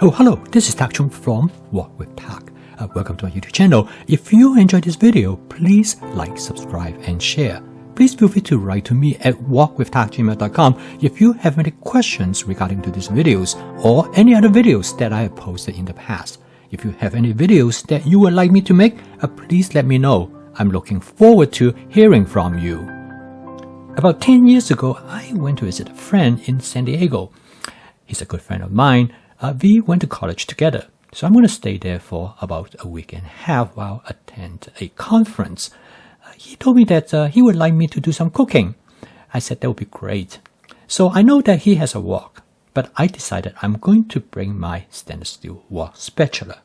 Oh, hello, this is Tak Chung from Walk with Tak. Welcome to my YouTube channel. If you enjoyed this video, please like, subscribe, and share. Please feel free to write to me at walkwithtak@gmail.com if you have any questions regarding to these videos or any other videos that I have posted in the past. If you have any videos that you would like me to make, please let me know. I'm looking forward to hearing from you. About 10 years ago, I went to visit a friend in San Diego. He's a good friend of mine. We went to college together. So I'm going to stay there for about a week and a half while I attend a conference. He told me that he would like me to do some cooking. I said that would be great. So I know that he has a wok, but I decided I'm going to bring my stainless steel wok spatula.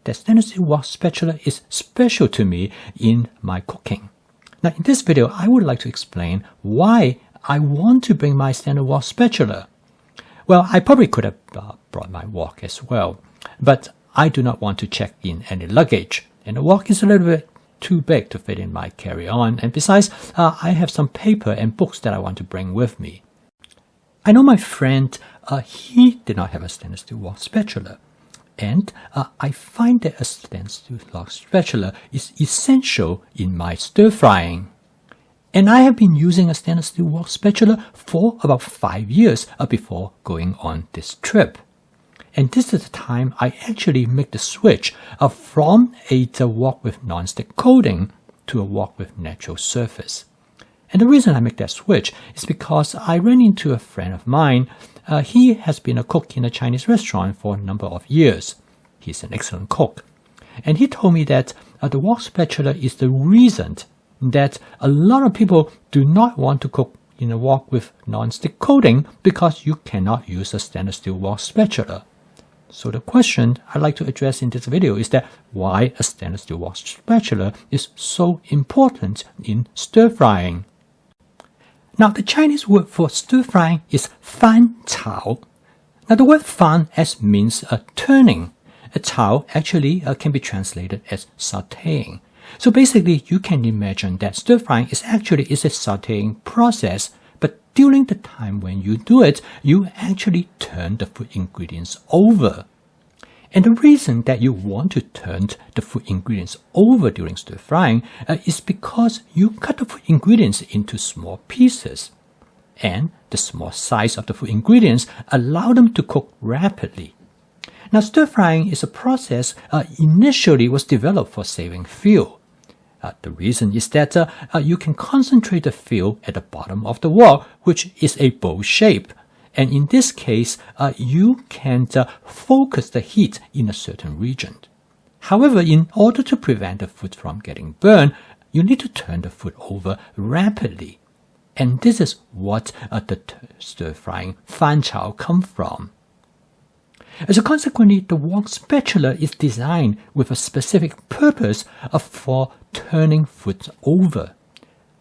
The stainless steel wok spatula is special to me in my cooking. Now in this video, I would like to explain why I want to bring my stainless wok spatula. Well, I probably could have brought my wok as well, but I do not want to check in any luggage, and the wok is a little bit too big to fit in my carry-on, and besides, I have some paper and books that I want to bring with me. I know my friend, he did not have a stainless steel wok spatula, and I find that a stainless steel wok spatula is essential in my stir-frying. And I have been using a stainless steel wok spatula for about 5 years before going on this trip. And this is the time I actually make the switch from a wok with non-stick coating to a wok with natural surface. And the reason I make that switch is because I ran into a friend of mine. He has been a cook in a Chinese restaurant for a number of years. He's an excellent cook. And he told me that the wok spatula is the reason that a lot of people do not want to cook in a wok with non-stick coating because you cannot use a stainless steel wok spatula. So the question I'd like to address in this video is that why a stainless steel wok spatula is so important in stir-frying. Now the Chinese word for stir-frying is fan cao. Now the word fan as means turning. A cao actually can be translated as sautéing. So basically, you can imagine that stir-frying is a sautéing process, but during the time when you do it, you actually turn the food ingredients over. And the reason that you want to turn the food ingredients over during stir-frying is because you cut the food ingredients into small pieces. And the small size of the food ingredients allow them to cook rapidly. Now, stir-frying is a process initially was developed for saving fuel. The reason is that you can concentrate the fuel at the bottom of the wok, which is a bowl shape. And in this case, you can focus the heat in a certain region. However, in order to prevent the food from getting burned, you need to turn the food over rapidly. And this is what the stir-frying fan cao comes from. So consequently, the wok spatula is designed with a specific purpose for turning food over.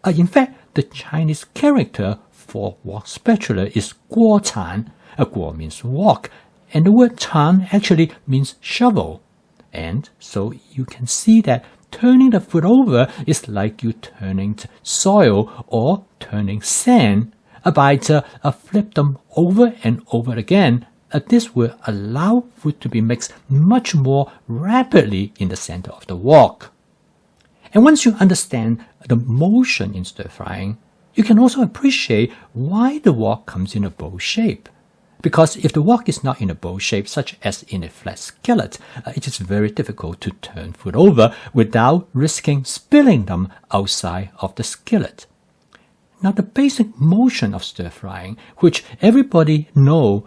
In fact, the Chinese character for wok spatula is guo can. Guo means wok, and the word can actually means shovel. And so you can see that turning the food over is like you turning soil or turning sand by flip them over and over again. This will allow food to be mixed much more rapidly in the center of the wok. And once you understand the motion in stir-frying, you can also appreciate why the wok comes in a bowl shape. Because if the wok is not in a bowl shape, such as in a flat skillet, it is very difficult to turn food over without risking spilling them outside of the skillet. Now the basic motion of stir-frying, which everybody knows,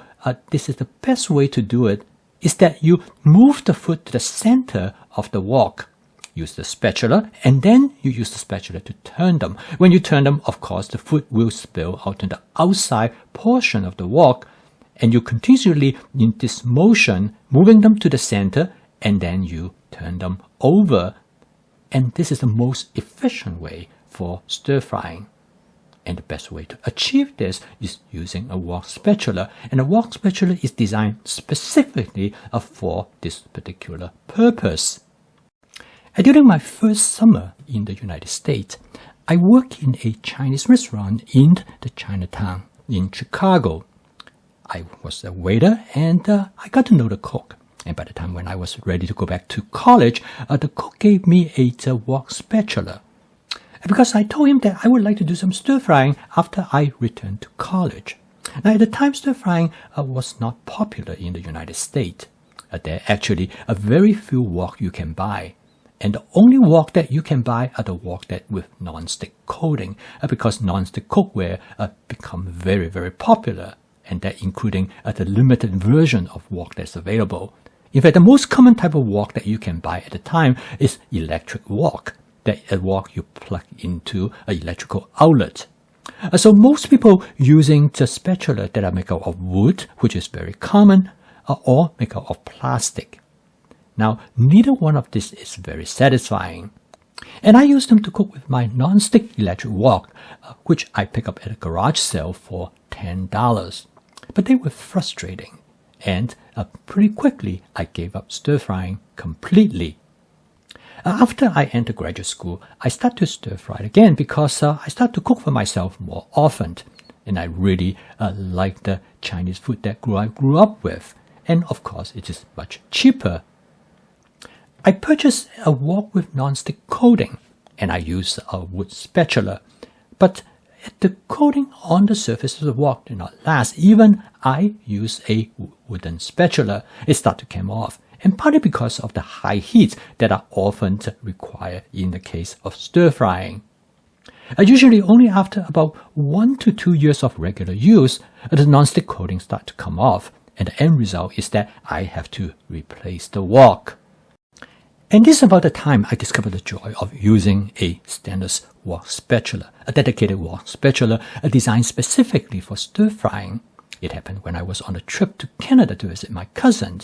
this is the best way to do it, is that you move the food to the center of the wok. Use the spatula, and then you use the spatula to turn them. When you turn them, of course, the food will spill out in the outside portion of the wok, and you continually, in this motion, moving them to the center, and then you turn them over. And this is the most efficient way for stir-frying. And the best way to achieve this is using a wok spatula. And a wok spatula is designed specifically for this particular purpose. During my first summer in the United States, I worked in a Chinese restaurant in the Chinatown in Chicago. I was a waiter, and I got to know the cook. And by the time when I was ready to go back to college, the cook gave me a wok spatula. Because I told him that I would like to do some stir-frying after I returned to college. Now, at the time, stir-frying was not popular in the United States. There are actually a very few wok you can buy. And the only wok that you can buy are the wok that with non-stick coating, because non-stick cookware become very, very popular, and that including the limited version of wok that's available. In fact, the most common type of wok that you can buy at the time is electric wok, that a wok you plug into an electrical outlet. So most people using the spatula that are made out of wood, which is very common, or made out of plastic. Now, neither one of this is very satisfying. And I use them to cook with my non-stick electric wok, which I pick up at a garage sale for $10. But they were frustrating. And pretty quickly, I gave up stir-frying completely. After I entered graduate school, I started to stir-fry again because I started to cook for myself more often. And I really like the Chinese food that I grew up with. And of course, it is much cheaper. I purchased a wok with non-stick coating, and I used a wood spatula. But the coating on the surface of the wok did not last. Even I used a wooden spatula, it started to come off. And partly because of the high heat that are often required in the case of stir-frying. Usually only after about 1 to 2 years of regular use, the non-stick coating starts to come off. And the end result is that I have to replace the wok. And this is about the time I discovered the joy of using a stainless wok spatula, a dedicated wok spatula designed specifically for stir-frying. It happened when I was on a trip to Canada to visit my cousin.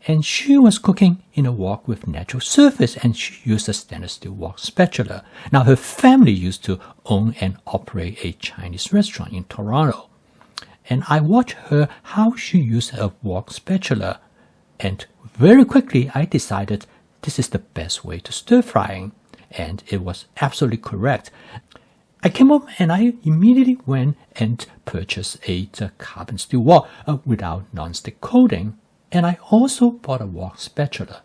And she was cooking in a wok with natural surface, and she used a stainless steel wok spatula. Now, her family used to own and operate a Chinese restaurant in Toronto. And I watched her how she used a wok spatula. And very quickly, I decided this is the best way to stir-frying, and it was absolutely correct. I came home and I immediately went and purchased a carbon steel wok without non-stick coating, and I also bought a wok spatula.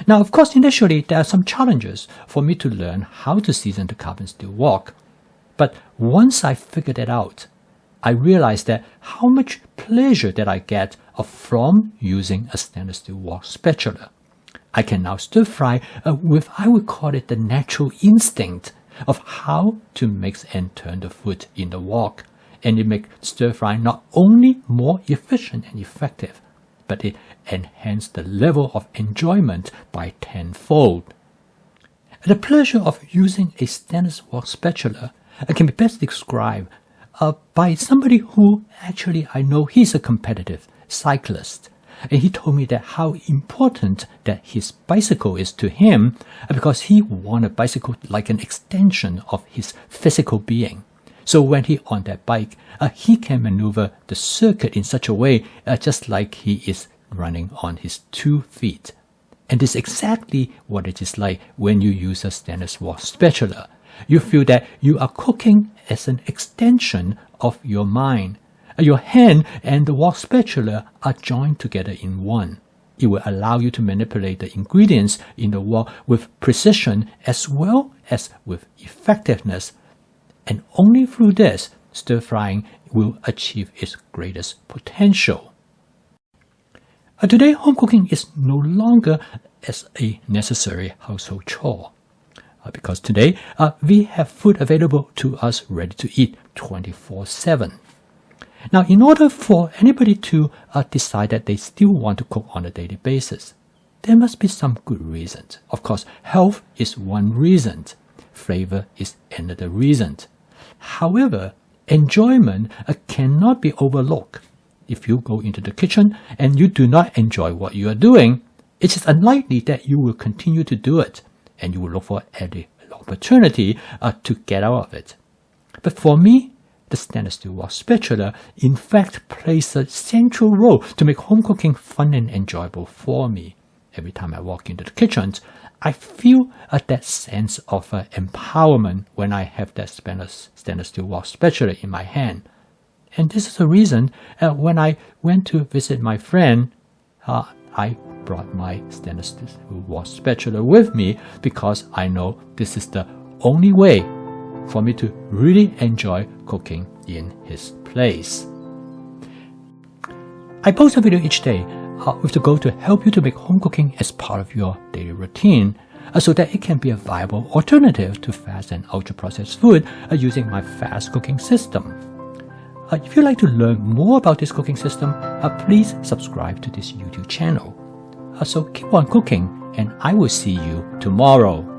Now, of course, initially there are some challenges for me to learn how to season the carbon steel wok, but once I figured it out, I realized that how much pleasure that I get from using a stainless steel wok spatula. I can now stir-fry with, I would call it the natural instinct of how to mix and turn the food in the wok. And it makes stir-frying not only more efficient and effective, but it enhances the level of enjoyment by tenfold. The pleasure of using a stainless wok spatula can be best described by somebody who actually I know he's a competitive cyclist. And he told me that how important that his bicycle is to him because he wanted a bicycle like an extension of his physical being. So when he on that bike, he can maneuver the circuit in such a way just like he is running on his 2 feet. And this is exactly what it is like when you use a stainless wok spatula. You feel that you are cooking as an extension of your mind. Your hand and the wok spatula are joined together in one. It will allow you to manipulate the ingredients in the wok with precision as well as with effectiveness. And only through this, stir-frying will achieve its greatest potential. Today, home cooking is no longer as a necessary household chore. Because today, we have food available to us ready to eat 24/7. Now, in order for anybody to decide that they still want to cook on a daily basis, there must be some good reasons. Of course, health is one reason. Flavor is another reason. However, enjoyment cannot be overlooked. If you go into the kitchen and you do not enjoy what you are doing, it is unlikely that you will continue to do it, and you will look for any opportunity to get out of it. But for me, the stainless steel wok spatula in fact plays a central role to make home cooking fun and enjoyable for me. Every time I walk into the kitchen, I feel that sense of empowerment when I have that stainless steel wok spatula in my hand. And this is the reason when I went to visit my friend, I brought my stainless steel spatula with me because I know this is the only way for me to really enjoy cooking in his place. I post a video each day with the goal to help you to make home cooking as part of your daily routine so that it can be a viable alternative to fast and ultra-processed food using my fast cooking system. If you'd like to learn more about this cooking system, please subscribe to this YouTube channel. So keep on cooking, and I will see you tomorrow.